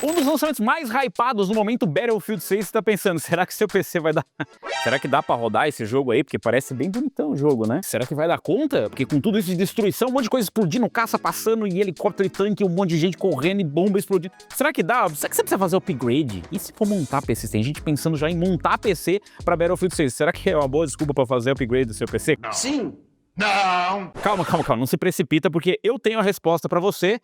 Um dos lançamentos mais hypados no momento, Battlefield 6, você tá pensando, será que seu PC vai dar... Será que dá pra rodar esse jogo aí? Porque parece bem bonitão o jogo, né? Será que vai dar conta? Porque com tudo isso de destruição, um monte de coisa explodindo, caça passando, e helicóptero e tanque, um monte de gente correndo e bomba explodindo. Será que dá? Será que você precisa fazer upgrade? E se for montar PC? Tem gente pensando já em montar PC pra Battlefield 6. Será que é uma boa desculpa pra fazer upgrade do seu PC? Não. Sim. Não. Calma, calma, calma. Não se precipita, porque eu tenho a resposta pra você.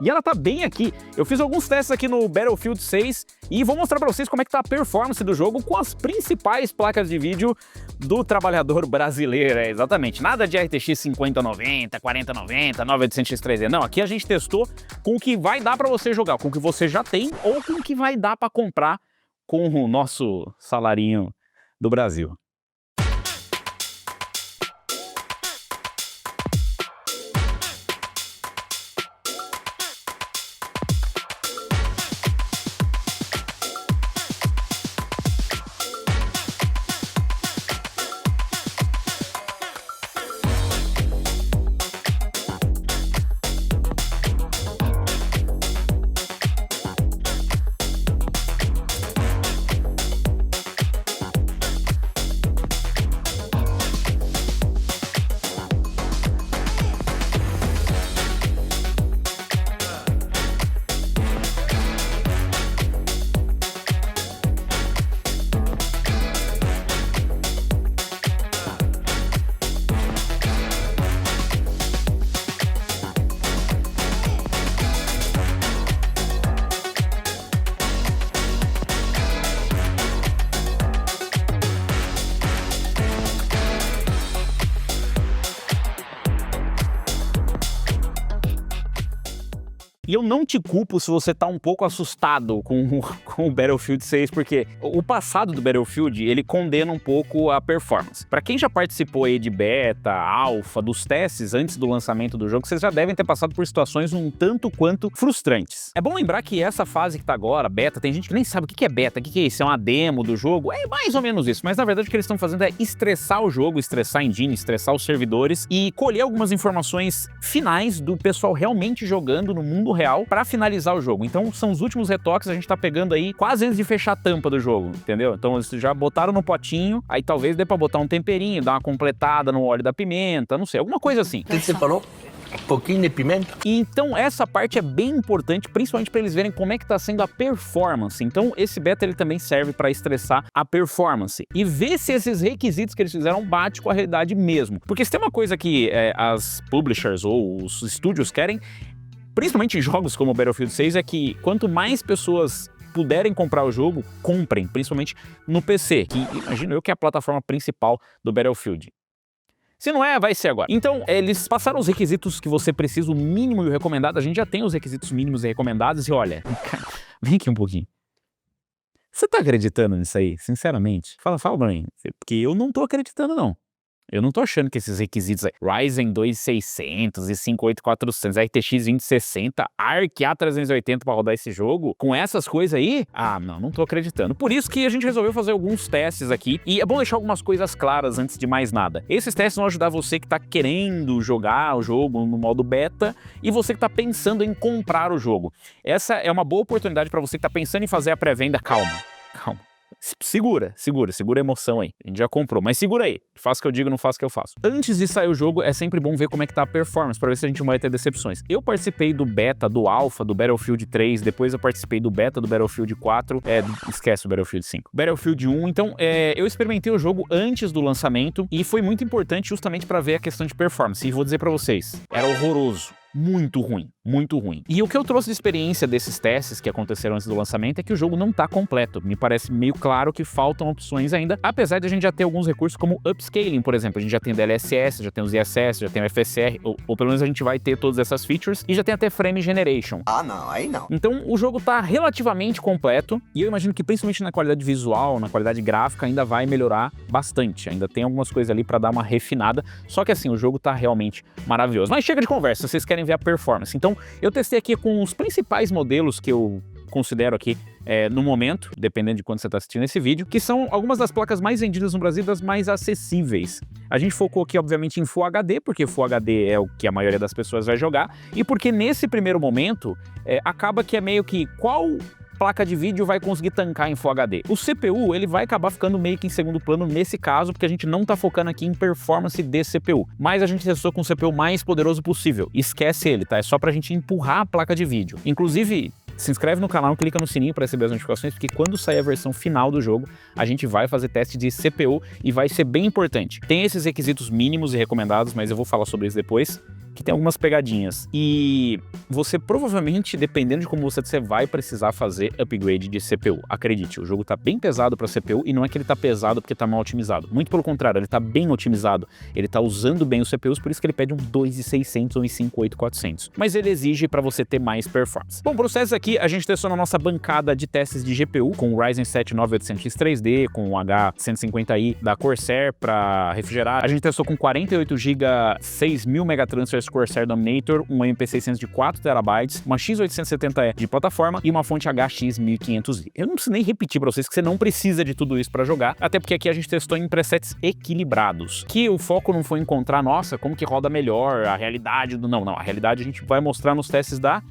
E ela tá bem aqui. Eu fiz alguns testes aqui no Battlefield 6 e vou mostrar pra vocês como é que tá a performance do jogo com as principais placas de vídeo do trabalhador brasileiro. É, exatamente. Nada de RTX 5090, 4090, 9800X3D. Não, aqui a gente testou com o que vai dar pra você jogar, com o que você já tem ou com o que vai dar pra comprar com o nosso salarinho do Brasil. E eu não te culpo se você tá um pouco assustado com o Battlefield 6, porque o passado do Battlefield, ele condena um pouco a performance. Pra quem já participou aí de beta, alpha, dos testes antes do lançamento do jogo, vocês já devem ter passado por situações um tanto quanto frustrantes. É bom lembrar que essa fase que tá agora, beta, tem gente que nem sabe o que é beta, o que é isso, é uma demo do jogo, é mais ou menos isso, mas na verdade o que eles estão fazendo é estressar o jogo, estressar a engine, estressar os servidores e colher algumas informações finais do pessoal realmente jogando no mundo real para finalizar o jogo. Então são os últimos retoques, a gente tá pegando aí quase antes de fechar a tampa do jogo, entendeu? Então eles já botaram no potinho, aí talvez dê pra botar um temperinho, dar uma completada no óleo da pimenta, não sei, alguma coisa assim. O que você falou? Um pouquinho de pimenta? Então essa parte é bem importante, principalmente para eles verem como é que tá sendo a performance. Então esse beta ele também serve para estressar a performance e ver se esses requisitos que eles fizeram bate com a realidade mesmo. Porque se tem uma coisa que as publishers ou os estúdios querem, principalmente em jogos como o Battlefield 6, é que quanto mais pessoas puderem comprar o jogo, comprem, principalmente no PC, que imagino eu que é a plataforma principal do Battlefield. Se não é, vai ser agora. Então, eles passaram os requisitos que você precisa, o mínimo e o recomendado. A gente já tem os requisitos mínimos e recomendados e olha, vem aqui um pouquinho. Você tá acreditando nisso aí, sinceramente? Fala pra mim, porque eu não tô acreditando não. Eu não tô achando que esses requisitos aí, Ryzen 2600 e 58400, RTX 2060, ARC A380 pra rodar esse jogo, com essas coisas aí, não tô acreditando. Por isso que a gente resolveu fazer alguns testes aqui, e é bom deixar algumas coisas claras antes de mais nada. Esses testes vão ajudar você que tá querendo jogar o jogo no modo beta, e você que tá pensando em comprar o jogo. Essa é uma boa oportunidade pra você que tá pensando em fazer a pré-venda. Calma. Segura a emoção aí. A gente já comprou, mas segura aí. Faça o que eu digo, não faça o que eu faço. Antes de sair o jogo, é sempre bom ver como é que tá a performance, pra ver se a gente não vai ter decepções. Eu participei do beta, do alpha, do Battlefield 3, depois eu participei do beta do Battlefield 4, esquece o Battlefield 5. Battlefield 1, então, eu experimentei o jogo antes do lançamento e foi muito importante justamente pra ver a questão de performance. E vou dizer pra vocês, era horroroso. Muito ruim, muito ruim. E o que eu trouxe de experiência desses testes que aconteceram antes do lançamento é que o jogo não tá completo. Me parece meio claro que faltam opções ainda, apesar de a gente já ter alguns recursos como upscaling, por exemplo. A gente já tem DLSS, já tem os ISS, já tem o FSR, ou pelo menos a gente vai ter todas essas features, e já tem até frame generation. Não, aí não. Então o jogo tá relativamente completo, e eu imagino que principalmente na qualidade visual, na qualidade gráfica, ainda vai melhorar bastante. Ainda tem algumas coisas ali pra dar uma refinada, só que assim, o jogo tá realmente maravilhoso. Mas chega de conversa, vocês querem ver a performance. Então, eu testei aqui com os principais modelos que eu considero aqui no momento, dependendo de quando você está assistindo esse vídeo, que são algumas das placas mais vendidas no Brasil e das mais acessíveis. A gente focou aqui, obviamente, em Full HD, porque Full HD é o que a maioria das pessoas vai jogar, e porque nesse primeiro momento, acaba que é meio que qual placa de vídeo vai conseguir tancar em Full HD. O CPU, ele vai acabar ficando meio que em segundo plano nesse caso, porque a gente não tá focando aqui em performance de CPU, mas a gente testou com o CPU mais poderoso possível. Esquece ele, tá? É só pra gente empurrar a placa de vídeo. Inclusive, se inscreve no canal, clica no sininho para receber as notificações, porque quando sair a versão final do jogo, a gente vai fazer teste de CPU e vai ser bem importante. Tem esses requisitos mínimos e recomendados, mas eu vou falar sobre isso depois, que tem algumas pegadinhas. E você provavelmente, dependendo de como você vai precisar fazer upgrade de CPU. Acredite, o jogo tá bem pesado para CPU e não é que ele tá pesado porque tá mal otimizado. Muito pelo contrário, ele tá bem otimizado. Ele tá usando bem os CPUs, por isso que ele pede um 2600 ou um 58400. Mas ele exige para você ter mais performance. Bom, processos aqui a gente testou na nossa bancada de testes de GPU com o Ryzen 7 9800X 3D, com o H150i da Corsair para refrigerar. A gente testou com 48 GB 6000 MT Corsair Dominator, um MP600 de 4TB, uma X870E de plataforma e uma fonte HX 1500i. Eu não preciso nem repetir para vocês que você não precisa de tudo isso para jogar, até porque aqui a gente testou em presets equilibrados, que o foco não foi encontrar, nossa, como que roda melhor, a realidade do... Não, a realidade a gente vai mostrar nos testes da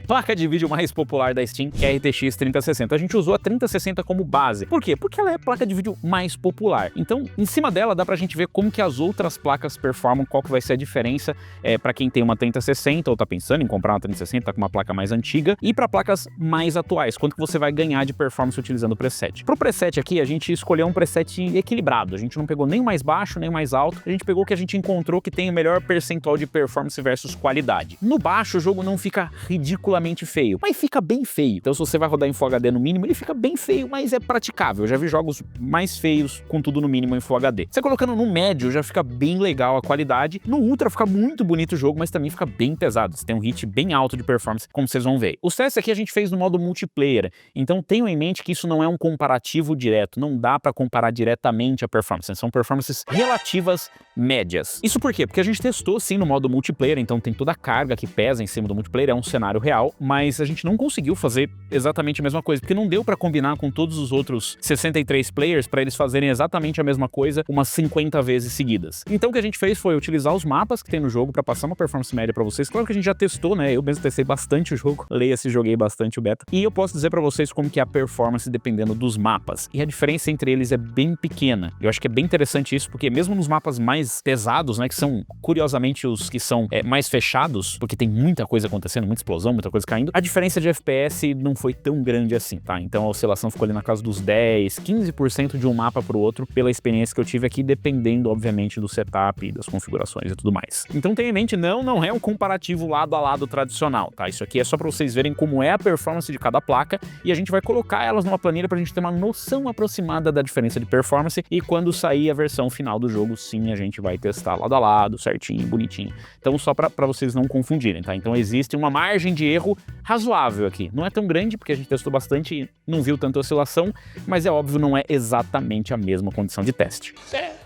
placa de vídeo mais popular da Steam, que é a RTX 3060. A gente usou a 3060 como base. Por quê? Porque ela é a placa de vídeo mais popular. Então, em cima dela, dá pra gente ver como que as outras placas performam, qual que vai ser a diferença pra quem tem uma 3060 ou tá pensando em comprar uma 3060, tá com uma placa mais antiga, e pra placas mais atuais, quanto que você vai ganhar de performance utilizando o preset. Pro preset aqui, a gente escolheu um preset equilibrado. A gente não pegou nem o mais baixo, nem o mais alto. A gente pegou o que a gente encontrou que tem o melhor percentual de performance versus qualidade. No baixo, o jogo não fica ridículo feio, mas fica bem feio. Então se você vai rodar em Full HD no mínimo, ele fica bem feio, mas é praticável. Eu já vi jogos mais feios com tudo no mínimo em Full HD. Você colocando no médio, já fica bem legal a qualidade. No Ultra fica muito bonito o jogo, mas também fica bem pesado. Você tem um hit bem alto de performance, como vocês vão ver. Os testes aqui a gente fez no modo multiplayer, então tenham em mente que isso não é um comparativo direto, não dá para comparar diretamente a performance, são performances relativas médias. Isso por quê? Porque a gente testou sim no modo multiplayer, então tem toda a carga que pesa em cima do multiplayer, é um cenário real, mas a gente não conseguiu fazer exatamente a mesma coisa, porque não deu pra combinar com todos os outros 63 players pra eles fazerem exatamente a mesma coisa umas 50 vezes seguidas. Então o que a gente fez foi utilizar os mapas que tem no jogo pra passar uma performance média pra vocês. Claro que a gente já testou, né? Eu mesmo testei bastante o jogo, leia-se, joguei bastante o beta. E eu posso dizer pra vocês como que é a performance dependendo dos mapas. E a diferença entre eles é bem pequena. Eu acho que é bem interessante isso, porque mesmo nos mapas mais pesados, né, que são curiosamente os que são mais fechados, porque tem muita coisa acontecendo, muita explosão, muita coisa caindo, a diferença de FPS não foi tão grande assim, tá? Então a oscilação ficou ali na casa dos 10, 15% de um mapa pro outro, pela experiência que eu tive aqui, dependendo, obviamente, do setup, das configurações e tudo mais. Então tenha em mente, não é um comparativo lado a lado tradicional, tá? Isso aqui é só pra vocês verem como é a performance de cada placa e a gente vai colocar elas numa planilha pra gente ter uma noção aproximada da diferença de performance e quando sair a versão final do jogo, sim, a gente vai testar lado a lado, certinho, bonitinho. Então só pra vocês não confundirem, tá? Então existe uma margem de erro razoável aqui. Não é tão grande, porque a gente testou bastante e não viu tanta oscilação, mas é óbvio, não é exatamente a mesma condição de teste.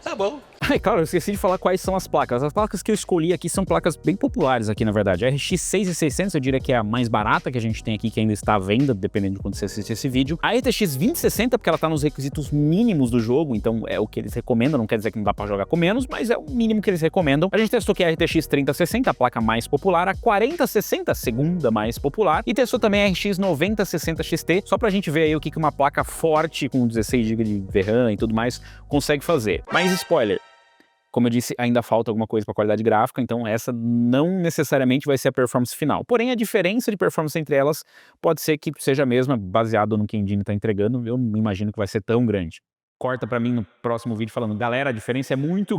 Tá bom. E claro, eu esqueci de falar quais são as placas. As placas que eu escolhi aqui são placas bem populares aqui, na verdade. A RX 6600 eu diria que é a mais barata que a gente tem aqui, que ainda está à venda, dependendo de quando você assistir esse vídeo. A RTX 2060, porque ela tá nos requisitos mínimos do jogo, então é o que eles recomendam, não quer dizer que não dá pra jogar com menos, mas é o mínimo que eles recomendam. A gente testou aqui a RTX 3060, a placa mais popular, a 4060, a segunda mais popular, e testou também a RX 9060 XT, só pra gente ver aí o que uma placa forte com 16 GB de VRAM e tudo mais consegue fazer. Mas spoiler, como eu disse, ainda falta alguma coisa para qualidade gráfica, então essa não necessariamente vai ser a performance final. Porém, a diferença de performance entre elas pode ser que seja a mesma, baseado no que a Engine está entregando. Eu não imagino que vai ser tão grande. Corta para mim no próximo vídeo falando, galera, a diferença é muito...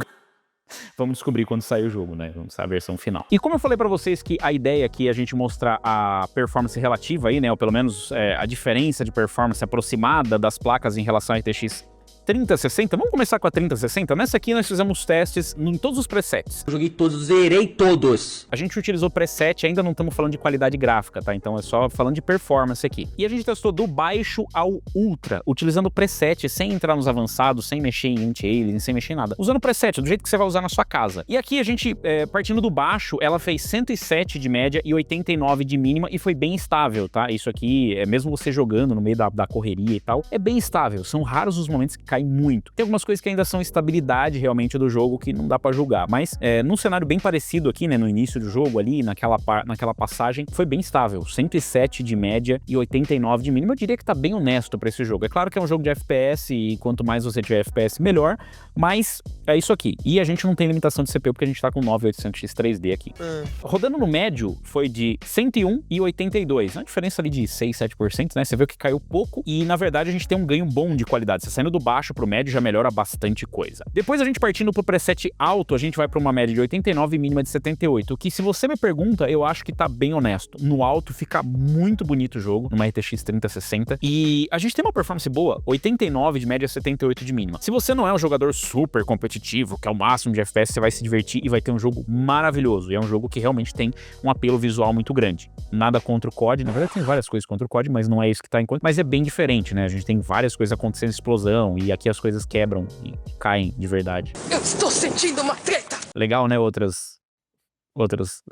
Vamos descobrir quando sair o jogo, né? Vamos saber a versão final. E como eu falei pra vocês que a ideia aqui é a gente mostrar a performance relativa aí, né? Ou pelo menos a diferença de performance aproximada das placas em relação à RTX 3060, vamos começar com a 3060. Nessa aqui nós fizemos testes em todos os presets. Eu joguei todos, zerei todos. A gente utilizou preset, ainda não estamos falando de qualidade gráfica, tá? Então é só falando de performance aqui. E a gente testou do baixo ao ultra, utilizando preset, sem entrar nos avançados, sem mexer em anti-aliasing, sem mexer em nada. Usando preset, do jeito que você vai usar na sua casa. E aqui a gente, partindo do baixo, ela fez 107 de média e 89 de mínima e foi bem estável, tá? Isso aqui, mesmo você jogando no meio da correria e tal, é bem estável. São raros os momentos que cai muito. Tem algumas coisas que ainda são estabilidade realmente do jogo que não dá pra julgar, mas num cenário bem parecido aqui, né, no início do jogo ali, naquela passagem, foi bem estável. 107 de média e 89 de mínima. Eu diria que tá bem honesto pra esse jogo. É claro que é um jogo de FPS e quanto mais você tiver FPS, melhor, mas é isso aqui. E a gente não tem limitação de CPU porque a gente tá com 9800X 3D aqui. Rodando no médio, foi de 101 e 82. Uma diferença ali de 6, 7%, né? Você vê que caiu pouco e, na verdade, a gente tem um ganho bom de qualidade. Você saindo do baixo pro médio já melhora bastante coisa. Depois a gente partindo pro preset alto, a gente vai pra uma média de 89 e mínima de 78, que se você me pergunta, eu acho que tá bem honesto. No alto fica muito bonito o jogo, numa RTX 3060, e a gente tem uma performance boa, 89 de média, 78 de mínima. Se você não é um jogador super competitivo, que é o máximo de FPS, você vai se divertir e vai ter um jogo maravilhoso, e é um jogo que realmente tem um apelo visual muito grande. Nada contra o COD, na verdade tem várias coisas contra o COD, mas não é isso que tá em conta, mas é bem diferente, né? A gente tem várias coisas acontecendo, explosão, e aqui as coisas quebram e caem de verdade. Eu estou sentindo uma treta! Legal, né? Outros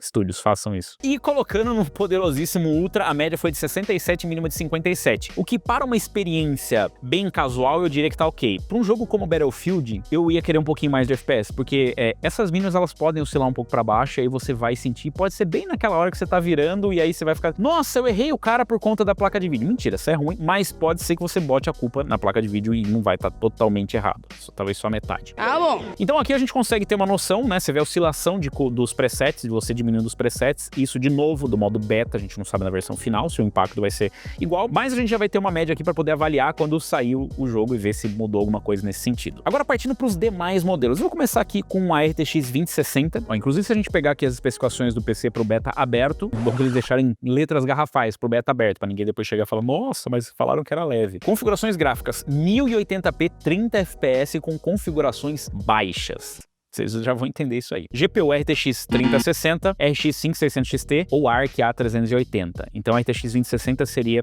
estúdios façam isso. E colocando no poderosíssimo Ultra, a média foi de 67, mínima de 57. O que para uma experiência bem casual, eu diria que tá ok. Para um jogo como Battlefield, eu ia querer um pouquinho mais de FPS, porque essas mínimas elas podem oscilar um pouco para baixo, e aí você vai sentir, pode ser bem naquela hora que você tá virando, e aí você vai ficar, nossa, eu errei o cara por conta da placa de vídeo. Mentira, isso é ruim, mas pode ser que você bote a culpa na placa de vídeo e não vai estar totalmente errado. Talvez só metade. Ah, bom. Então aqui a gente consegue ter uma noção, né? Você vê a oscilação dos presets, de você diminuindo os presets, isso de novo do modo beta, a gente não sabe na versão final se o impacto vai ser igual, mas a gente já vai ter uma média aqui para poder avaliar quando saiu o jogo e ver se mudou alguma coisa nesse sentido. Agora partindo para os demais modelos, eu vou começar aqui com a RTX 2060, inclusive se a gente pegar aqui as especificações do PC para o beta aberto, bom que eles deixarem letras garrafais para o beta aberto, para ninguém depois chegar e falar, nossa, mas falaram que era leve. Configurações gráficas, 1080p 30 FPS com configurações baixas. Vocês já vão entender isso aí. GPU RTX 3060, RX 5600 XT ou ARC A380. Então a RTX 2060 seria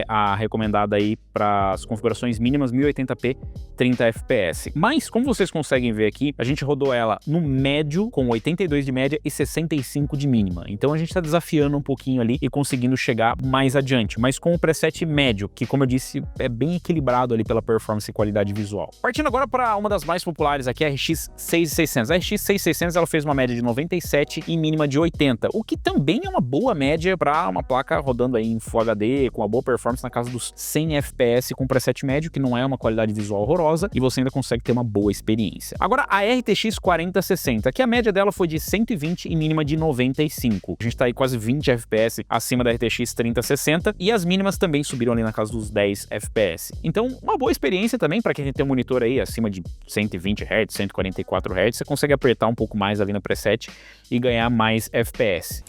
a recomendada aí para as configurações mínimas 1080p 30 FPS. Mas, como vocês conseguem ver aqui, a gente rodou ela no médio, com 82 de média e 65 de mínima. Então a gente está desafiando um pouquinho ali e conseguindo chegar mais adiante, mas com o preset médio, que como eu disse, é bem equilibrado ali pela performance e qualidade visual. Partindo agora para uma das mais populares aqui, a RX 6600. A RX 6600 ela fez uma média de 97 e mínima de 80, o que também é uma boa média para uma placa rodando aí em Full HD, com uma boa performance na casa dos 100 FPS com preset médio, que não é uma qualidade visual horrorosa, e você ainda consegue ter uma boa experiência. Agora, a RTX 4060, que a média dela foi de 120 e mínima de 95. A gente tá aí quase 20 FPS acima da RTX 3060, e as mínimas também subiram ali na casa dos 10 FPS. Então, uma boa experiência também para quem tem um monitor aí acima de 120 Hz, 144 Hz, você consegue apertar um pouco mais ali no preset e ganhar mais FPS.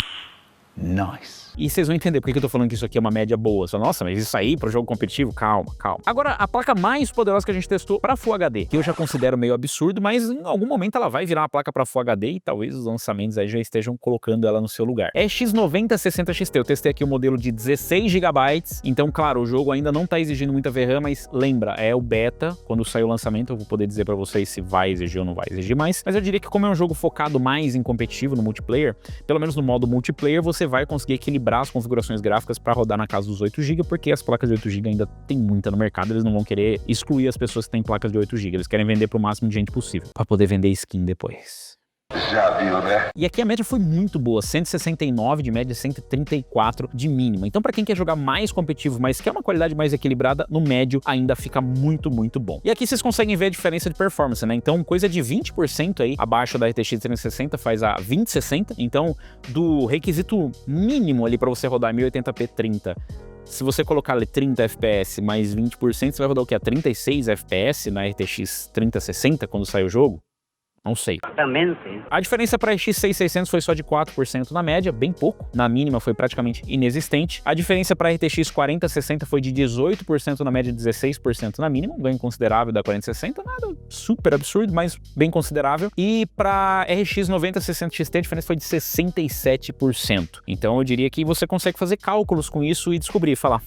Nice. E vocês vão entender por que eu tô falando que isso aqui é uma média boa. Só, nossa, mas isso aí pro jogo competitivo? Calma, calma. Agora, a placa mais poderosa que a gente testou pra Full HD, que eu já considero meio absurdo, mas em algum momento ela vai virar uma placa pra Full HD e talvez os lançamentos aí já estejam colocando ela no seu lugar. É X9060 XT. Eu testei aqui o modelo de 16 GB, então, claro, o jogo ainda não tá exigindo muita VRAM, mas lembra, é o beta. Quando sair o lançamento, eu vou poder dizer pra vocês se vai exigir ou não vai exigir mais. Mas eu diria que como é um jogo focado mais em competitivo, no multiplayer, pelo menos no modo multiplayer, você vai conseguir equilibrar as configurações gráficas para rodar na casa dos 8 GB, porque as placas de 8 GB ainda tem muita no mercado, eles não vão querer excluir as pessoas que têm placas de 8 GB, eles querem vender para o máximo de gente possível, para poder vender skin depois. Já viu, né? E aqui a média foi muito boa, 169 de média, 134 de mínima. Então para quem quer jogar mais competitivo, mas quer uma qualidade mais equilibrada, no médio ainda fica muito, muito bom. E aqui vocês conseguem ver a diferença de performance, né? Então coisa de 20% aí abaixo da RTX 3060 faz a 2060. Então do requisito mínimo ali para você rodar 1080p 30, se você colocar ali 30 FPS mais 20%, você vai rodar o que? A 36 FPS na RTX 3060 quando sair o jogo? Não sei. Exatamente. A diferença para RX 6600 foi só de 4% na média, bem pouco. Na mínima foi praticamente inexistente. A diferença para RTX 4060 foi de 18% na média e 16% na mínima. Um ganho considerável da 4060, nada super absurdo, mas bem considerável. E para RX 9060 XT a diferença foi de 67%. Então eu diria que você consegue fazer cálculos com isso e descobrir, falar,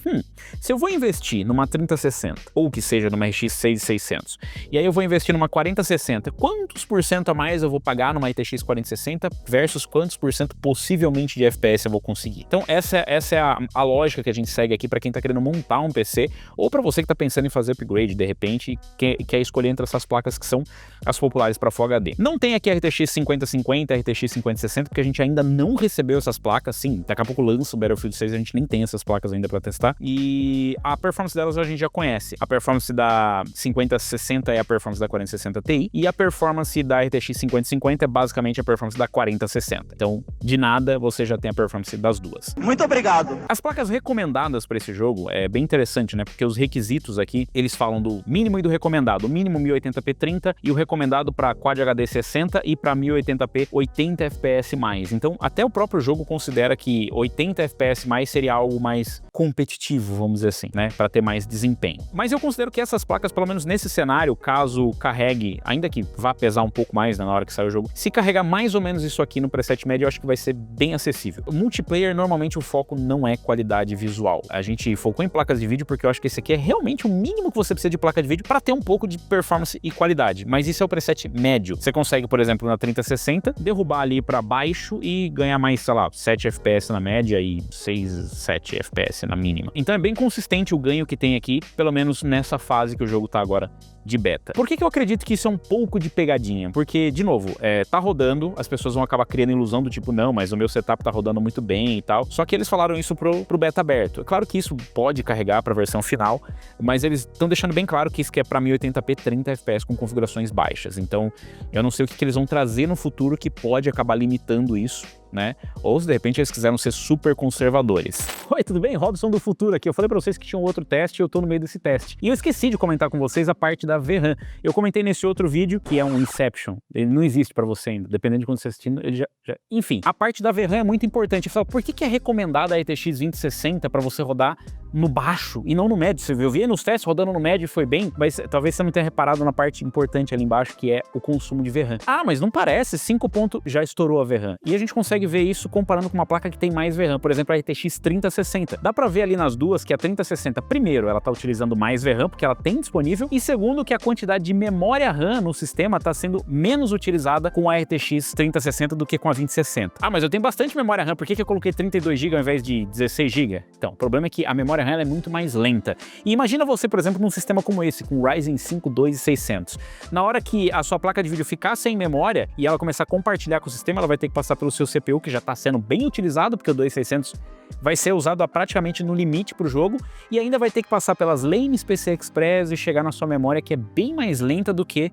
se eu vou investir numa 3060, ou que seja numa RX 6600, e aí eu vou investir numa 4060, quantos por cento a mais eu vou pagar numa RTX 4060 versus quantos por cento possivelmente de FPS eu vou conseguir? Então essa é a lógica que a gente segue aqui para quem tá querendo montar um PC, ou para você que tá pensando em fazer upgrade de repente e quer escolher entre essas placas que são as populares para Full HD. Não tem aqui a RTX 5050, RTX 5060, porque a gente ainda não recebeu essas placas. Sim, daqui a pouco lança o Battlefield 6, a gente nem tem essas placas ainda para testar. E a performance delas a gente já conhece. A performance da 5060 é a performance da 4060 Ti, e a performance da RTX 5050 é basicamente a performance da 4060. Então, de nada, você já tem a performance das duas. Muito obrigado. As placas recomendadas para esse jogo é bem interessante, né? Porque os requisitos aqui, eles falam do mínimo e do recomendado. O mínimo 1080p 30 e o recomendado para Quad HD 60 e para 1080p 80 FPS+. Então, até o próprio jogo considera que 80 FPS+ seria algo mais competitivo, vamos dizer assim, né? Para ter mais desempenho. Mas eu considero que essas placas, pelo menos nesse cenário, caso carregue, ainda que vá pesar um pouco mais na hora que sair o jogo, se carregar mais ou menos isso aqui no preset médio, eu acho que vai ser bem acessível. O multiplayer, normalmente o foco não é qualidade visual. A gente focou em placas de vídeo porque eu acho que esse aqui é realmente o mínimo que você precisa de placa de vídeo para ter um pouco de performance e qualidade. Mas isso é o preset médio. Você consegue, por exemplo, na 3060, derrubar ali para baixo e ganhar mais, sei lá, 7 FPS na média e 6, 7 FPS na mínima. Então é bem consistente o ganho que tem aqui, pelo menos nessa fase que o jogo tá agora de beta. Por que eu acredito que isso é um pouco de pegadinha? Porque, de novo, tá rodando, as pessoas vão acabar criando ilusão do tipo, não, mas o meu setup tá rodando muito bem e tal. Só que eles falaram isso pro beta aberto. É claro que isso pode carregar pra versão final, mas eles estão deixando bem claro que isso aqui é pra 1080p 30 FPS com configurações baixas. Então, eu não sei o que eles vão trazer no futuro que pode acabar limitando isso, né? Ou se de repente eles quiseram ser super conservadores. Oi, tudo bem? Robson do futuro aqui. Eu falei pra vocês que tinha um outro teste e eu tô no meio desse teste. E eu esqueci de comentar com vocês a parte da VRAM. Eu comentei nesse outro vídeo, que é um Inception. Ele não existe pra você ainda. Dependendo de quando você assistindo, ele já... Enfim, a parte da VRAM é muito importante. Eu falo, por que é recomendada a RTX 2060 pra você rodar no baixo e não no médio? Eu vi nos testes rodando no médio e foi bem, mas talvez você não tenha reparado na parte importante ali embaixo, que é o consumo de VRAM. Ah, mas não parece, 5 pontos já estourou a VRAM. E a gente consegue ver isso comparando com uma placa que tem mais VRAM, por exemplo, a RTX 3060. Dá pra ver ali nas duas que a 3060, primeiro, ela tá utilizando mais VRAM, porque ela tem disponível, e segundo, que a quantidade de memória RAM no sistema tá sendo menos utilizada com a RTX 3060 do que com a 2060. Ah, mas eu tenho bastante memória RAM, por que eu coloquei 32 GB ao invés de 16 GB? Então, o problema é que a memória RAM ela é muito mais lenta. E imagina você, por exemplo, num sistema como esse, com Ryzen 5 2600. Na hora que a sua placa de vídeo ficar sem memória e ela começar a compartilhar com o sistema, ela vai ter que passar pelo seu CPU, que já está sendo bem utilizado, porque o 2600 vai ser usado praticamente no limite para o jogo, e ainda vai ter que passar pelas lanes PCI Express e chegar na sua memória, que é bem mais lenta do que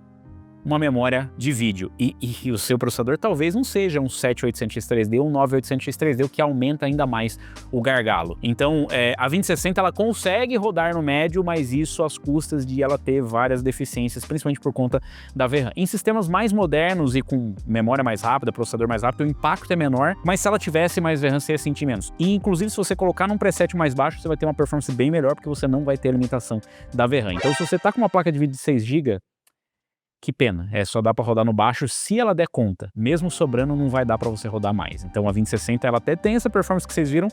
uma memória de vídeo. E o seu processador talvez não seja um 7800X3D ou um 9800X3D, o que aumenta ainda mais o gargalo. Então, a 2060 ela consegue rodar no médio, mas isso às custas de ela ter várias deficiências, principalmente por conta da VRAM. Em sistemas mais modernos e com memória mais rápida, processador mais rápido, o impacto é menor, mas se ela tivesse mais VRAM, você ia sentir menos. E, inclusive, se você colocar num preset mais baixo, você vai ter uma performance bem melhor, porque você não vai ter a limitação da VRAM. Então, se você tá com uma placa de vídeo de 6 GB, que pena, só dá para rodar no baixo se ela der conta. Mesmo sobrando, não vai dar para você rodar mais. Então a 2060 ela até tem essa performance que vocês viram,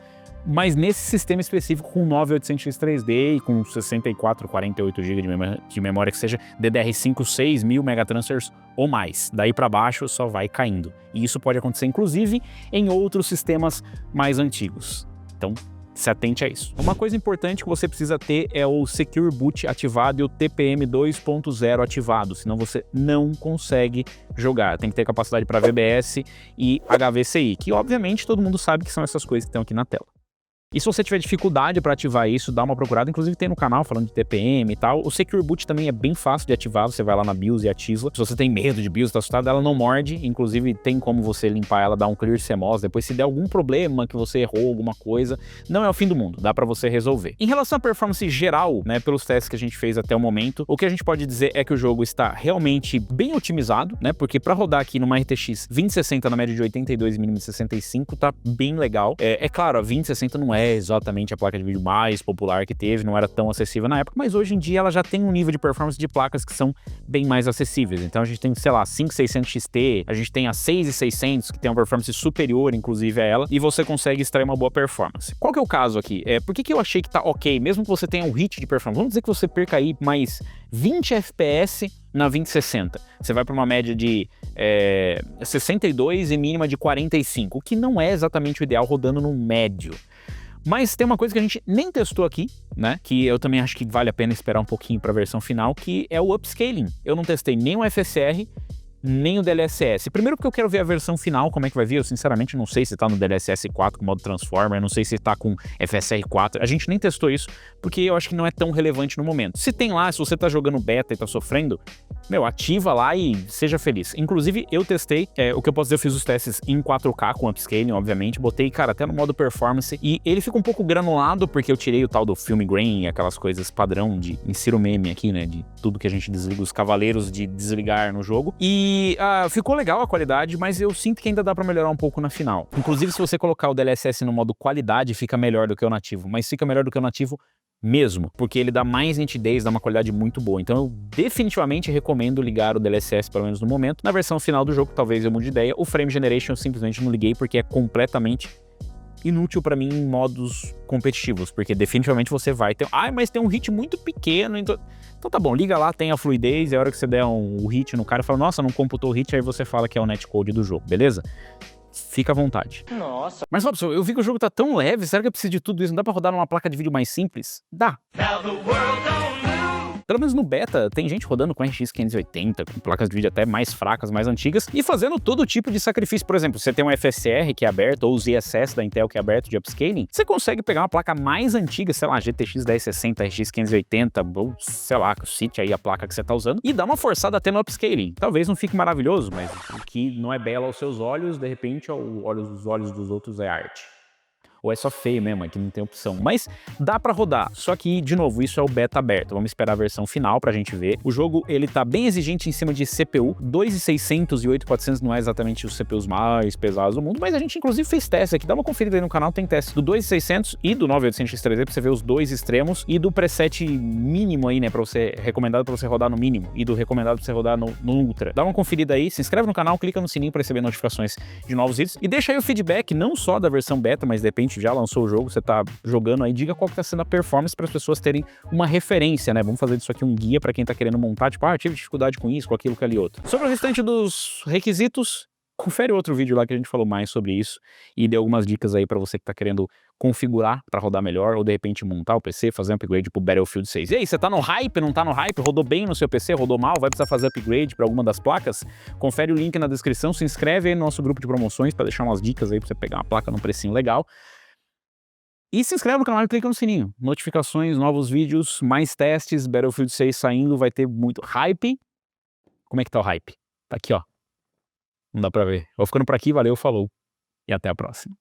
mas nesse sistema específico com 9800X3D e com 64, 48 GB de memória que seja DDR5 6000 megatransfers ou mais. Daí para baixo só vai caindo. E isso pode acontecer inclusive em outros sistemas mais antigos. Então, se atente a isso. Uma coisa importante que você precisa ter é o Secure Boot ativado e o TPM 2.0 ativado, senão você não consegue jogar. Tem que ter capacidade para VBS e HVCI, que obviamente todo mundo sabe que são essas coisas que estão aqui na tela. E se você tiver dificuldade para ativar isso, dá uma procurada, inclusive tem no canal falando de TPM e tal. O Secure Boot também é bem fácil de ativar, você vai lá na BIOS e ativa. Se você tem medo de BIOS, tá assustado, ela não morde, inclusive tem como você limpar ela, dar um clear CMOS, depois se der algum problema que você errou alguma coisa, não é o fim do mundo, dá para você resolver. Em relação à performance geral, né, pelos testes que a gente fez até o momento, o que a gente pode dizer é que o jogo está realmente bem otimizado, né, porque para rodar aqui numa RTX 2060 na média de 82 e mínimo de 65 tá bem legal. É claro, a 2060 não é exatamente a placa de vídeo mais popular que teve, não era tão acessível na época, mas hoje em dia ela já tem um nível de performance de placas que são bem mais acessíveis. Então a gente tem, sei lá, 5600 XT, a gente tem a 6600 que tem uma performance superior, inclusive, a ela, e você consegue extrair uma boa performance. Qual que é o caso aqui? Por que eu achei que tá ok, mesmo que você tenha um hit de performance? Vamos dizer que você perca aí mais 20 FPS na 2060. Você vai para uma média de 62 e mínima de 45, o que não é exatamente o ideal rodando no médio. Mas tem uma coisa que a gente nem testou aqui, né, que eu também acho que vale a pena esperar um pouquinho para a versão final, que é o upscaling. Eu não testei nem o FSR, nem o DLSS. Primeiro porque eu quero ver a versão final, como é que vai vir. Eu sinceramente não sei se tá no DLSS 4 com modo Transformer, não sei se tá com FSR 4. A gente nem testou isso, porque eu acho que não é tão relevante no momento. Se tem lá, se você tá jogando beta e tá sofrendo, ativa lá e seja feliz. Inclusive, eu testei, o que eu posso dizer, eu fiz os testes em 4K com upscaling, obviamente, botei, cara, até no modo Performance, e ele fica um pouco granulado, porque eu tirei o tal do Film Grain, aquelas coisas padrão de insiro meme aqui, né, de tudo que a gente desliga, os cavaleiros de desligar no jogo, e ficou legal a qualidade, mas eu sinto que ainda dá pra melhorar um pouco na final. Inclusive, se você colocar o DLSS no modo qualidade, fica melhor do que o nativo, mas fica melhor do que o nativo mesmo, porque ele dá mais nitidez, dá uma qualidade muito boa. Então eu definitivamente recomendo ligar o DLSS, pelo menos no momento. Na versão final do jogo, talvez eu mude de ideia. O Frame Generation eu simplesmente não liguei, porque é completamente inútil pra mim em modos competitivos, porque definitivamente você vai ter... mas tem um hit muito pequeno, então tá bom, liga lá, tem a fluidez, e a hora que você der um hit no cara, fala, nossa, não computou o hit, aí você fala que é o netcode do jogo, beleza? Fica à vontade. Nossa. Mas, Robson, eu vi que o jogo tá tão leve, será que eu preciso de tudo isso? Não dá pra rodar numa placa de vídeo mais simples? Dá. Pelo menos no beta, tem gente rodando com RX 580, com placas de vídeo até mais fracas, mais antigas, e fazendo todo tipo de sacrifício. Por exemplo, você tem um FSR que é aberto, ou o ZSS da Intel que é aberto de upscaling, você consegue pegar uma placa mais antiga, sei lá, GTX 1060, RX 580, ou sei lá, cite aí a placa que você tá usando, e dá uma forçada até no upscaling. Talvez não fique maravilhoso, mas o que não é belo aos seus olhos, de repente, os olhos dos outros é arte. Ou é só feio mesmo, aqui não tem opção. Mas dá pra rodar, só que, de novo, isso é o beta aberto. Vamos esperar a versão final pra gente ver. O jogo, ele tá bem exigente em cima de CPU. 2600 e 8400 não é exatamente os CPUs mais pesados do mundo, mas a gente, inclusive, fez teste aqui. Dá uma conferida aí no canal, tem teste do 2600 e do 9800X3D pra você ver os dois extremos, e do preset mínimo aí, né, recomendado pra você rodar no mínimo, e do recomendado pra você rodar no Ultra. Dá uma conferida aí, se inscreve no canal, clica no sininho pra receber notificações de novos vídeos, e deixa aí o feedback, não só da versão beta, mas depende, já lançou o jogo, você tá jogando aí, diga qual que tá sendo a performance para as pessoas terem uma referência, né? Vamos fazer disso aqui um guia para quem tá querendo montar, tipo, tive dificuldade com isso, com aquilo, com ali outro. Sobre o restante dos requisitos, confere outro vídeo lá que a gente falou mais sobre isso e deu algumas dicas aí para você que tá querendo configurar para rodar melhor, ou de repente montar o PC, fazer um upgrade pro Battlefield 6. E aí, você tá no hype, não tá no hype? Rodou bem no seu PC, rodou mal, vai precisar fazer upgrade para alguma das placas? Confere o link na descrição, se inscreve aí no nosso grupo de promoções para deixar umas dicas aí para você pegar uma placa num precinho legal. E se inscreve no canal e clica no sininho. Notificações, novos vídeos, mais testes, Battlefield 6 saindo, vai ter muito hype. Como é que tá o hype? Tá aqui, ó. Não dá pra ver. Vou ficando por aqui, valeu, falou. E até a próxima.